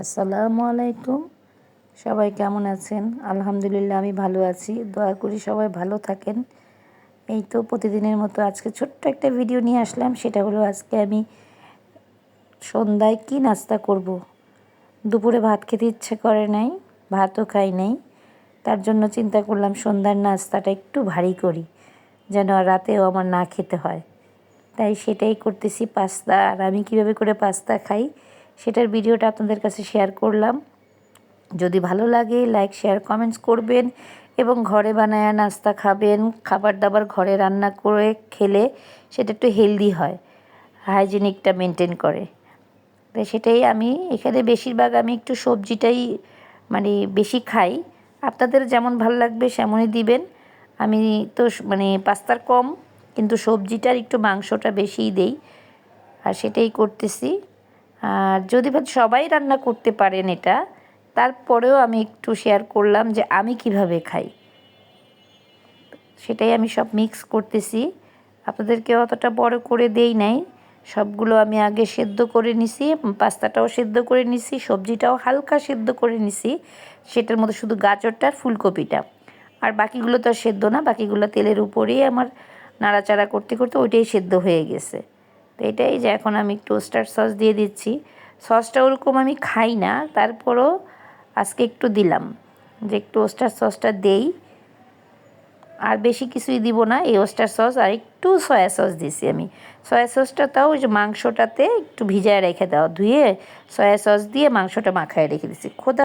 আসসালামু আলাইকুম। সবাই কেমন আছেন? আলহামদুলিল্লাহ আমি ভালো আছি। দোয়া করি সবাই ভালো থাকেন। এই তো প্রতিদিনের মতো আজকে ছোট্ট একটা ভিডিও নিয়ে আসলাম। সেটা হলো আজকে আমি সন্ধ্যায় কি নাস্তা করব। দুপুরে ভাত খেতে ইচ্ছে করে নাই, ভাতও খাই নাই। তার জন্য চিন্তা করলাম সন্ধ্যার নাস্তাটা একটু ভারী করি, যেন আর রাতেও আমার না খেতে হয়। তাই সেটাই করতেছি, পাস্তা। আর আমি কীভাবে করে পাস্তা খাই সেটার ভিডিওটা আপনাদের কাছে শেয়ার করলাম। যদি ভালো লাগে লাইক শেয়ার কমেন্টস করবেন এবং ঘরে বানায়া নাস্তা খাবেন। খাবার দাবার ঘরে রান্না করে খেলে সেটা একটু হেলদি হয়, হাইজিনিকটা মেনটেন করে। তাই সেটাই আমি এখানে বেশিরভাগ আমি একটু সবজিটাই বেশি খাই। আপনাদের যেমন ভালো লাগবে সেমনই দিবেন। আমি তো পাস্তার কম, কিন্তু সবজিটার একটু মাংসটা বেশিই দেই, আর সেটাই করতেছি। আর যদি সবাই রান্না করতে পারেন এটা, তারপরেও আমি একটু শেয়ার করলাম যে আমি কিভাবে খাই। সেটাই আমি সব মিক্স করতেছি। আপনাদেরকে অতটা বড় করে দেই নাই। সবগুলো আমি আগে সেদ্ধ করে নিছি, পাস্তাটাও সেদ্ধ করে নিছি, সবজিটাও হালকা সেদ্ধ করে নিছি। সেটার মধ্যে শুধু গাজরটা আর ফুলকপিটা, আর বাকিগুলো তো আর সেদ্ধ না। বাকিগুলো তেলের উপরেই আমার নাড়াচাড়া করতে করতে ওইটাই সেদ্ধ হয়ে গেছে। তো এটাই যে এখন আমি একটু ওস্টার সস দিয়ে দিচ্ছি। সসটা ওরকম আমি খাই না, তারপরও আজকে একটু দিলাম যে একটু ওস্টার সসটা দেই। আর বেশি কিছুই দিব না, এই ওস্টার সস আর একটু সয়া সস দিছি আমি। সয়া সসটা তাও ওই যে মাংসটাতে একটু ভিজায় রেখে দেওয়া, ধুয়ে সয়া সস দিয়ে মাংসটা মাখায় রেখে দিছি। খোদা